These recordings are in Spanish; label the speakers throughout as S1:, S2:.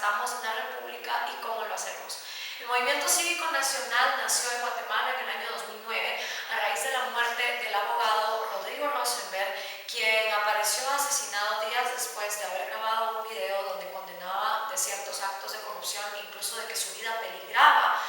S1: gestamos la República y cómo lo hacemos. El Movimiento Cívico Nacional nació en Guatemala en el año 2009 a raíz de la muerte del abogado Rodrigo Rosenberg, quien apareció asesinado días después de haber grabado un video donde condenaba de ciertos actos de corrupción, incluso de que su vida peligraba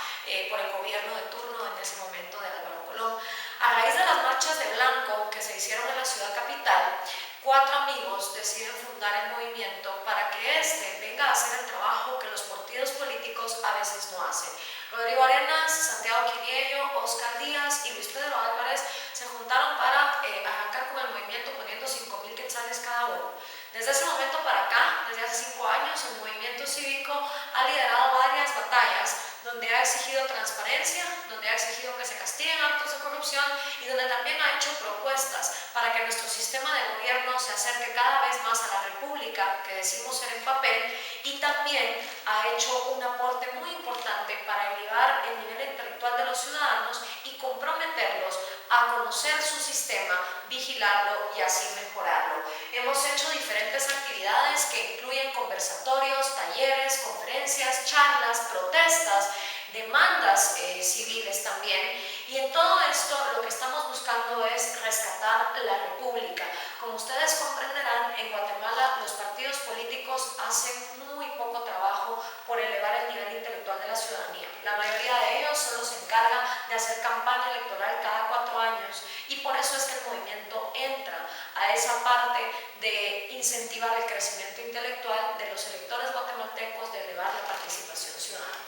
S1: por el gobierno de turno en ese momento de Álvaro Colón. A raíz de las marchas de blanco que se hicieron en la ciudad capital, 4 amigos deciden fundar el movimiento para que este venga a hacer el trabajo que los partidos políticos a veces no hacen. Rodrigo Arenas, Santiago Quiriello, Oscar Díaz y Luis Pedro Álvarez se juntaron para arrancar con el movimiento poniendo 5,000 quetzales cada uno. Desde ese momento para acá, desde hace 5 años, el movimiento cívico ha liderado varias batallas donde ha exigido transparencia, donde ha exigido que se castiguen actos de corrupción y donde también ha hecho propuestas para que nuestro sistema de gobierno se acerque cada vez más a la república que decimos ser en papel, y también ha hecho un aporte muy importante para elevar el nivel intelectual de los ciudadanos y comprometerlos a conocer su sistema, vigilarlo y así mejorarlo. Hemos hecho diferentes actividades que incluyen conversatorios, talleres, conferencias, charlas, protestas, demandas civiles también, y en todo esto lo que estamos buscando es rescatar la república. Como ustedes comprenderán, en Guatemala los partidos políticos hacen muy poco trabajo por elevar el nivel intelectual de la ciudadanía. La mayoría de ellos solo se encargan de hacer campaña electoral cada 4 años, y por eso es que el movimiento entra a esa parte de incentivar el crecimiento intelectual de los electores guatemaltecos, de elevar la participación ciudadana.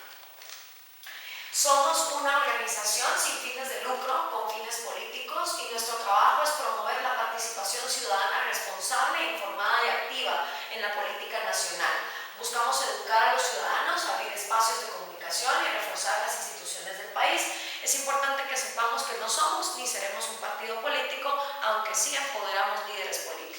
S1: Somos una organización sin fines de lucro, con fines políticos, y nuestro trabajo es promover la participación ciudadana responsable, informada y activa en la política nacional. Buscamos educar a los ciudadanos, abrir espacios de comunicación y reforzar las instituciones del país. Es importante que sepamos que no somos ni seremos un partido político, aunque sí empoderamos líderes políticos.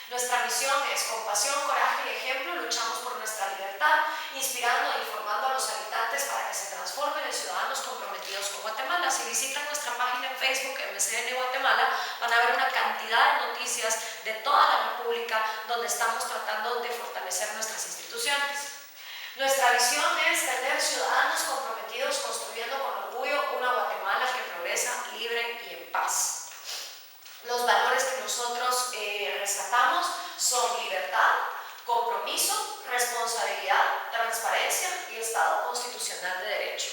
S1: Nuestra misión es, con pasión, coraje y ejemplo, luchamos por nuestra libertad, inspirando e informando a los habitantes para que se transformen en ciudadanos comprometidos con Guatemala. Si visitan nuestra página en Facebook, MCN Guatemala, van a ver una cantidad de noticias de toda la República donde estamos tratando de fortalecer nuestras instituciones. Nuestra visión es tener ciudadanos comprometidos construyendo con orgullo una Guatemala que progresa libre y en paz. Los valores que nosotros rescatamos son libertad, compromiso, responsabilidad, transparencia y Estado constitucional de derecho.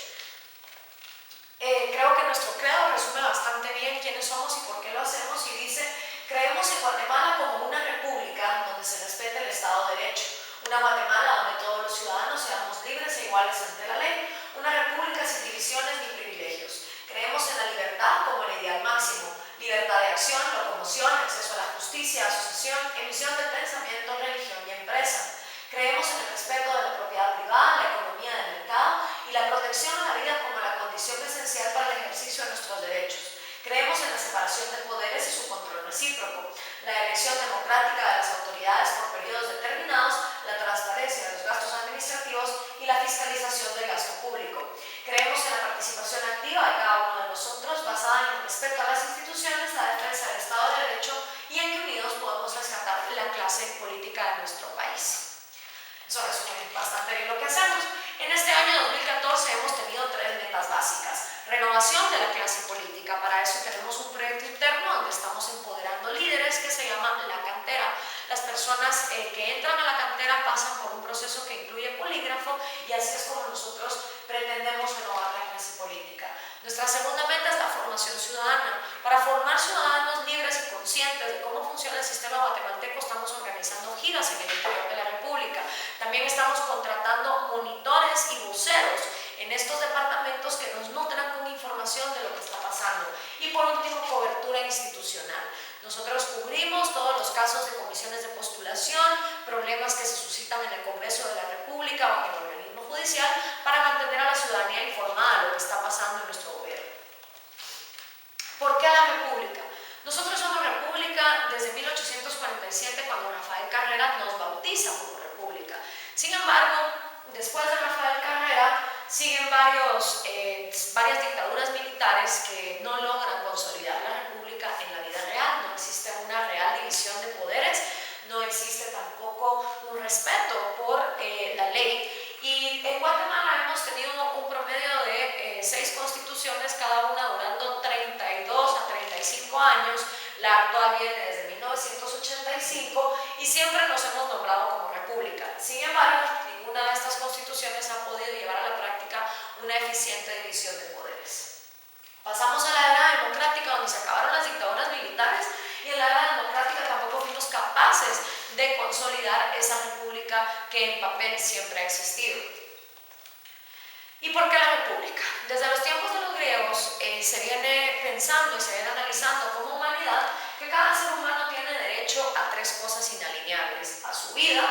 S1: Creo que nuestro credo resume bastante bien quiénes somos y por qué lo hacemos, y dice: creemos en Guatemala como una república donde se respete el Estado de Derecho, una Guatemala donde todos los ciudadanos seamos libres e iguales ante la ley, una república sin divisiones ni privilegios. Creemos en la libertad como el ideal máximo, libertad de acción, locomoción, acceso a la justicia, asociación, emisión de pensamiento, religión y empresa. Creemos en el respeto de la propiedad privada, la economía de mercado y la protección a la vida como la condición esencial para el ejercicio de nuestros derechos. Creemos en la separación de poderes y su control recíproco, la elección democrática de las autoridades por periodos determinados, la transparencia de los gastos administrativos y la fiscalización del gasto público. Creemos en la participación activa de cada uno de nosotros, basada en el respeto a las instituciones, la defensa del Estado de Derecho y en que unidos podemos rescatar la clase política de nuestro país. Eso resume bastante bien lo que hacemos. En este año 2014 hemos tenido 3 metas básicas. Renovación de la clase política. Para eso tenemos un proyecto interno donde estamos empoderando líderes que se llama La Cantera. Las personas que entran a la cantera pasan por un proceso que incluye polígrafo, y así es como nosotros pretendemos renovar la clase política. Nuestra segunda meta es la formación ciudadana. Para formar ciudadanos libres y conscientes de cómo funciona el sistema guatemalteco, estamos organizando giras en el interior de la República. También estamos contratando monitores y voceros en estos departamentos que nos nutran con información de lo que está pasando. Y por último, cobertura institucional. Nosotros cubrimos todos los casos de comisiones de postulación, problemas que se suscitan en el Congreso de la República o en el organismo judicial, para mantener a la ciudadanía informada de lo que está pasando en nuestro gobierno. ¿Por qué la República? Nosotros somos República desde 1847, cuando Rafael Carrera nos bautiza como República. Sin embargo, después de Rafael Carrera, siguen varias dictaduras militares que no logran consolidar la República en la vida real. No existe una real división de poderes, no existe tampoco un respeto por la ley La actual viene desde 1985 y siempre nos hemos nombrado como república. Sin embargo, ninguna de estas constituciones ha podido llevar a la práctica una eficiente división de poderes. Pasamos a la era democrática, donde se acabaron las dictaduras militares, y en la era democrática tampoco fuimos capaces de consolidar esa república que en papel siempre ha existido. ¿Y por qué la república? Desde los tiempos de los griegos se viene pensando y se viene analizando como humanidad que cada ser humano tiene derecho a tres cosas inalineables: a su vida,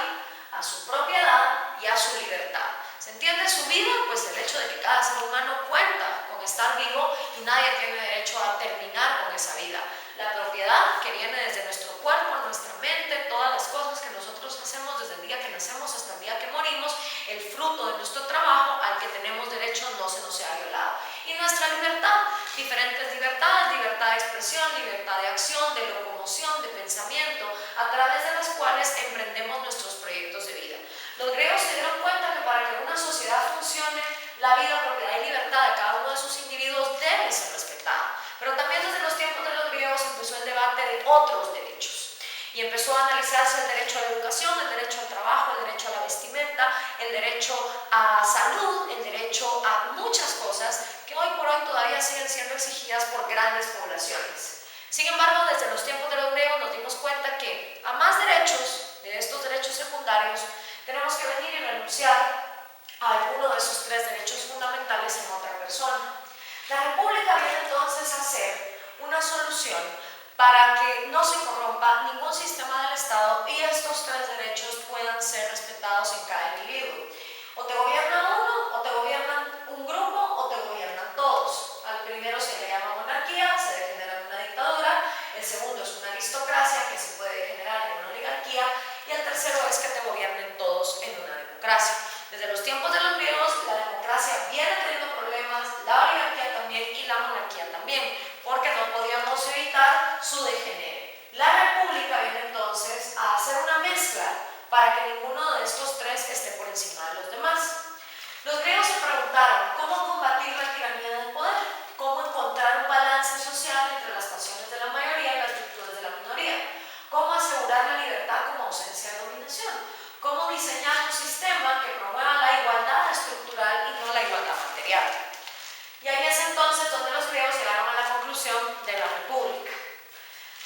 S1: a su propiedad y a su libertad. ¿Se entiende? Su vida, pues el hecho de que cada ser humano cuenta con estar vivo y nadie tiene derecho a terminar con esa vida. La propiedad, que viene desde nuestro cuerpo, nuestra mente, todas las cosas que nosotros hacemos desde el día que nacemos hasta el día que morimos, el fruto de nuestro trabajo al que tenemos derecho no se nos sea violado. Y nuestra libertad, diferentes libertades: libertad de expresión, libertad de acción, de locomoción, de pensamiento, a través de las cuales emprendemos nuestros proyectos de vida. Los griegos se dieron cuenta que para que una sociedad funcione, la vida, propiedad y libertad de cada uno de sus individuos debe ser respetada. Pero también desde los tiempos de los griegos empezó el debate de otros derechos. Y empezó a analizarse el derecho a la educación, el derecho al trabajo, el derecho a la vestimenta, el derecho a salud, el derecho a muchas cosas que hoy por hoy todavía siguen siendo exigidas por grandes poblaciones. Sin embargo, desde los tiempos de los griegos nos dimos cuenta que a más derechos, de estos derechos secundarios, tenemos que venir y renunciar a alguno de esos tres derechos fundamentales en otra persona. La república viene entonces a ser una solución para que no se corrompa ningún sistema del Estado y estos tres derechos puedan ser respetados en cada individuo. O te gobierna uno, o te gobiernan un grupo, o te gobiernan todos. Al primero se le llama monarquía, se degenera en una dictadura. El segundo es una aristocracia, que se puede degenerar en una oligarquía. Y el tercero es que te gobiernen todos en una democracia. Desde los tiempos de los griegos, la democracia viene teniendo problemas, la oligarquía también y la monarquía también, porque no podíamos evitar su degenere. La república viene entonces a hacer una mezcla para que ninguno de estos tres esté por encima de los demás. Los griegos se preguntaron cómo combatir la tiranía del poder, cómo encontrar un balance social entre las pasiones de la mayoría y las virtudes de la minoría, cómo asegurar la libertad como ausencia de dominación, cómo diseñar un sistema que promueva la igualdad estructural y no la igualdad material. Y ahí es entonces donde los griegos llegaron a la conclusión de la república.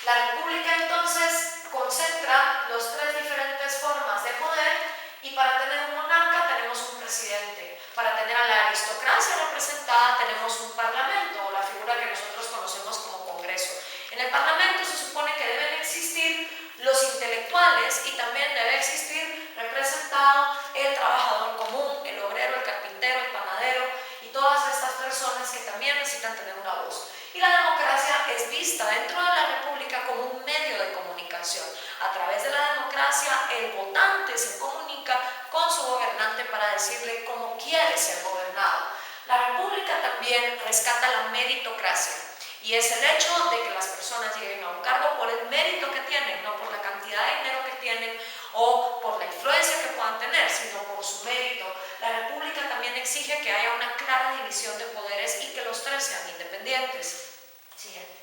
S1: La república entonces concentra las tres diferentes formas de poder, y para tener un monarca tenemos un presidente, para tener a la aristocracia representada tenemos un parlamento, o la figura que nosotros conocemos como Congreso. En el parlamento se supone que deben existir los intelectuales y también debe existir representado el trabajador común, el obrero, el carpintero, el panadero y todas estas personas que también necesitan tener una voz. Y la democracia es vista dentro de la república como un medio de comunicación. A través de la democracia el votante se comunica con su gobernante para decirle cómo quiere ser gobernado. La república también rescata la meritocracia. Y es el hecho de que las personas lleguen a un cargo por el mérito que tienen, no por la cantidad de dinero que tienen o por la influencia que puedan tener, sino por su mérito. La república también exige que haya una clara división de poderes y que los tres sean independientes. Siguiente.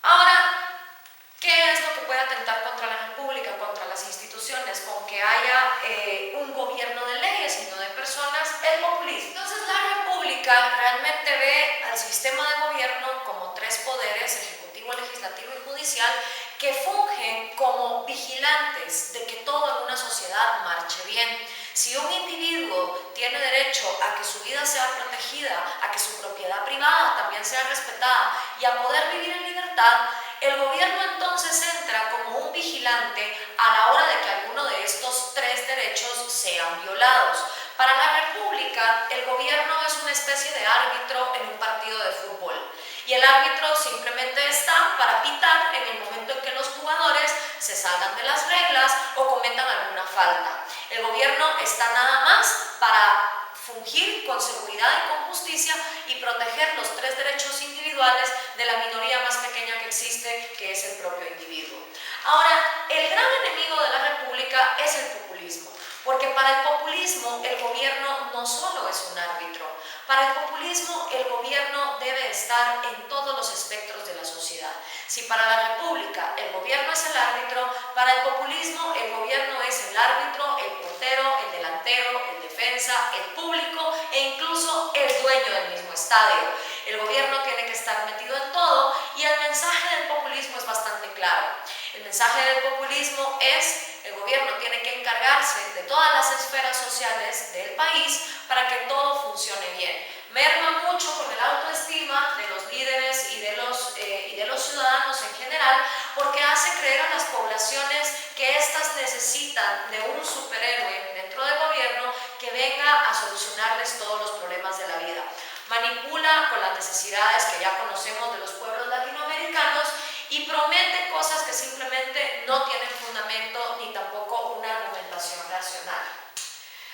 S1: Ahora, ¿qué es lo que puede atentar contra la república, contra las instituciones? Con que haya un gobierno de leyes y no de personas, el populismo. Entonces la república realmente ve al sistema de gobierno como tres poderes: ejecutivo, legislativo y judicial, que fungen como vigilantes de que todo en una sociedad marche bien. Si un individuo tiene derecho a que su vida sea protegida, a que su propiedad privada también sea respetada y a poder vivir en libertad, el gobierno entonces entra como un vigilante a la hora de que alguno de estos tres derechos sean violados. Para la república, el gobierno es una especie de árbitro en un partido de fútbol. Y el árbitro simplemente está para pitar en el momento en que los jugadores se salgan de las reglas o cometan alguna falta. El gobierno está nada más para fungir con seguridad y con justicia y proteger los tres derechos individuales de la minoría más pequeña que existe, que es el propio individuo. Ahora, el gran enemigo de la república es el populismo. Porque para el populismo el gobierno no solo es un árbitro, para el populismo el gobierno debe estar en todos los espectros de la sociedad. Si para la República el gobierno es el árbitro, para el populismo el gobierno es el árbitro, el portero, el delantero, el defensa, el público e incluso el dueño del mismo estadio. El gobierno tiene que estar metido en todo y el mensaje del populismo es bastante claro. El mensaje del populismo es: el gobierno tiene que encargarse de todas las esferas sociales del país para que todo funcione bien. Merma mucho con el autoestima de los líderes y de los ciudadanos en general, porque hace creer a las poblaciones que éstas necesitan de un superhéroe dentro del gobierno que venga a solucionarles todos los problemas de la vida. Manipula con las necesidades que ya conocemos de los pueblos latinoamericanos y promete cosas que simplemente no tienen fundamento ni tampoco una argumentación racional.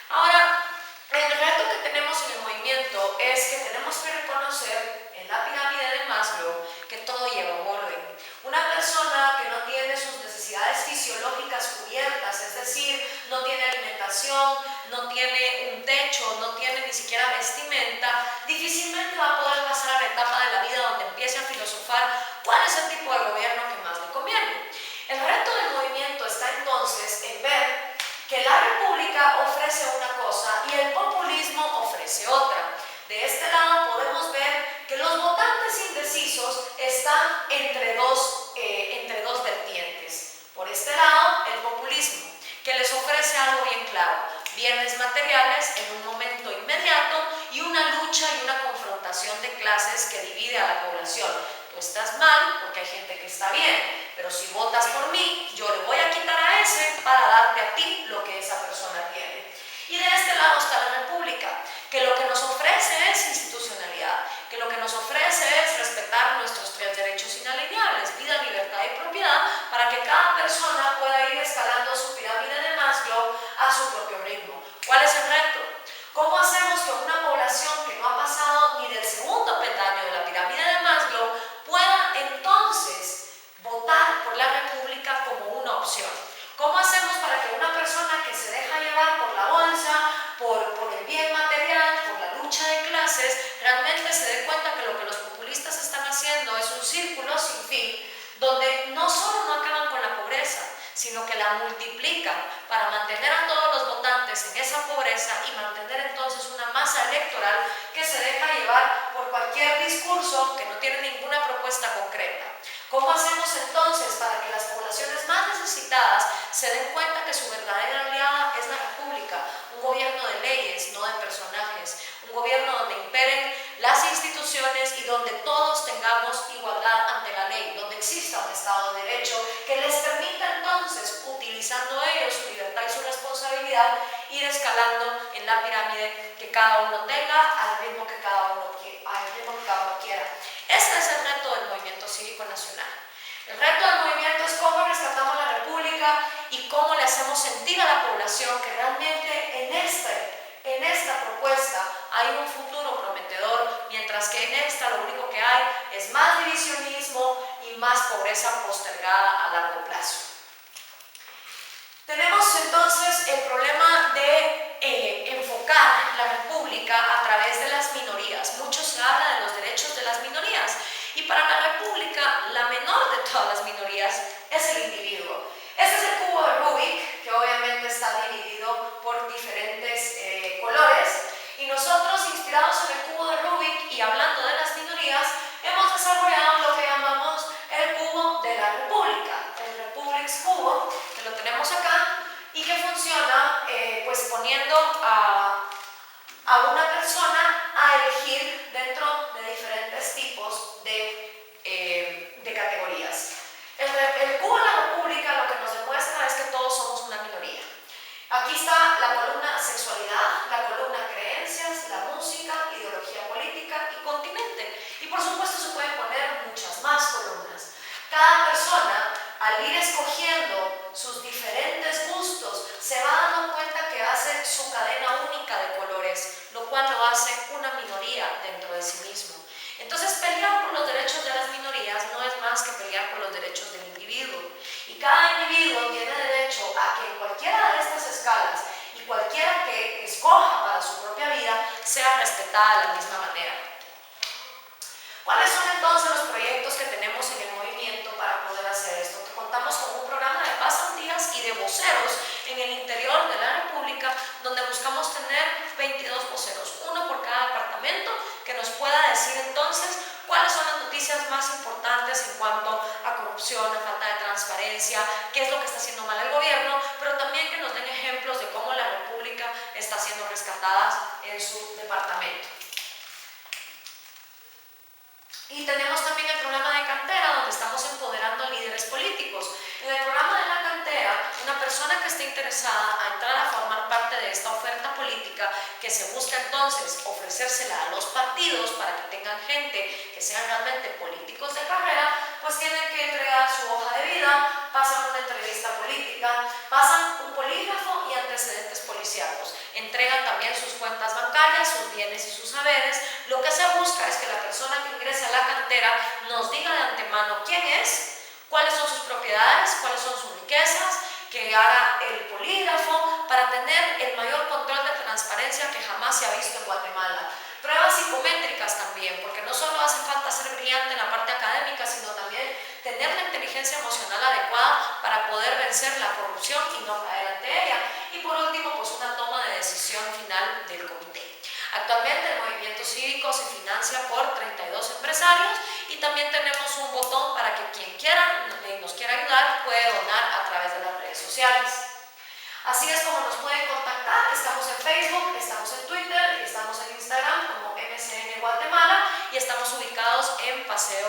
S1: Ahora, el reto que tenemos en el movimiento es que tenemos que reconocer en la pirámide de Maslow que todo lleva un orden. Una persona que no tiene sus necesidades fisiológicas cubiertas, es decir, no tiene alimentación, no tiene un techo, no tiene ni siquiera vestimenta, difícilmente va a poder pasar a la etapa de la vida donde empiece a filosofar cuál es el tipo de gobierno que más le conviene. El reto del movimiento está entonces en ver que la República ofrece una cosa y el populismo ofrece otra. De este lado podemos ver que los votantes indecisos están entre dos vertientes. Por este lado, el populismo, que les ofrece algo bien claro: bienes materiales en un momento inmediato y una lucha y una confrontación de clases que divide a la población. Tú estás mal porque hay gente que está bien, pero si votas por mí, yo le voy a quitar a ese para darte a ti lo que esa persona tiene. Y de este lado está la República, que lo que nos ofrece es institucionalidad, que lo que nos ofrece es respetar nuestros 3 derechos inalienables: vida, libertad y propiedad, para que cada persona pueda ir escalando su pirámide de Maslow a su propio ritmo. ¿Cuál es el reto? ¿Cómo hacemos que una población que no ha pasado ni del segundo peldaño de la pirámide de Maslow pueda entonces votar por la República como una opción? ¿Cómo hacemos para que una persona que se deja llevar por la bolsa, por el bien material, por la lucha de clases, realmente se dé cuenta que lo que los populistas están haciendo es un círculo sin fin, donde no solo no acaban con la pobreza, sino que la multiplican para mantener a todos los votantes en esa pobreza y mantener entonces una masa electoral que se deja llevar por cualquier discurso que no tiene ninguna propuesta concreta? ¿Cómo hacemos entonces para que las poblaciones más necesitadas se den cuenta que su verdadera aliada es la República? Un gobierno de leyes, no de personajes, un gobierno donde imperen las instituciones y donde todos tengamos igualdad ante la ley, donde exista un Estado de Derecho que les permita entonces, utilizando ellos su libertad y su responsabilidad, ir escalando en la pirámide, que cada uno tenga al ritmo que cada uno quiera. Este es el reto del movimiento cívico nacional. El reto del movimiento es cómo rescatamos la República y cómo le hacemos sentir a la población que realmente en esta propuesta hay un futuro prometedor, mientras que en esta lo único que hay es más divisionismo y más pobreza postergada a largo plazo. Tenemos entonces el problema de enfocar la República a través de las minorías. Mucho se habla de los derechos de las minorías y para la República la menor de todas las minorías es el individuo. Este es el cubo de Rubik, que obviamente está dividido por diferentes colores, y nosotros, inspirados en el cubo de Rubik y hablando de las minorías, hemos desarrollado lo que llamamos el cubo de la República, el Republics Cubo, que lo tenemos acá y que funciona pues poniendo a una persona a elegir dentro de diferentes tipos de categorías. El cubo de la República lo que nos demuestra es que todos somos una minoría. Aquí está la columna sexualidad, la columna creencias, la música, ideología política y continente. Y por supuesto se pueden poner muchas más columnas. Cada persona, al ir escogiendo sus diferentes gustos, se va dando cuenta que hace su cadena única de colores, lo cual lo hace una minoría dentro de sí mismo. Entonces, pelear por los derechos de las minorías no es más que pelear por los derechos del individuo. Y cada individuo tiene derecho a que en cualquiera de estas escalas y cualquiera que escoja para su propia vida sea respetada de la misma manera. ¿Cuáles de voceros en el interior de la República, donde buscamos tener 22 voceros, uno por cada departamento, que nos pueda decir entonces cuáles son las noticias más importantes en cuanto a corrupción, a falta de transparencia, qué es lo que está haciendo mal el gobierno, pero también que nos den ejemplos de cómo la República está siendo rescatada en su departamento. Y tenemos también el programa de cantera, donde estamos empoderando a líderes políticos. En el programa de la cantera, una persona que esté interesada a entrar a formar parte de esta oferta política, que se busca entonces ofrecérsela a los partidos para que tengan gente que sean realmente políticos de carrera, pues tienen que entregar su hoja de vida, pasan una entrevista política, pasan un polígrafo y antecedentes policíacos, entregan también sus cuentas bancarias, sus bienes y sus saberes. Lo que se busca es que la persona que ingrese a la cantera nos diga de antemano quién es, cuáles son sus propiedades, cuáles son sus riquezas, que haga el polígrafo para tener el mayor control de transparencia que jamás se ha visto en Guatemala. Pruebas psicométricas también, porque no solo hace falta ser brillante en la parte académica, sino también tener la inteligencia emocional adecuada para poder vencer la corrupción y no caer ante ella. Y por último, pues una toma de decisión final del comité. Actualmente el movimiento cívico se financia por 32 empresarios y también tenemos un botón para que quien quiera, nos quiera ayudar puede donar a través de las redes sociales. Así es como nos pueden contactar. Estamos en Facebook, estamos en Twitter, estamos en Instagram como MCN Guatemala y estamos ubicados en Paseo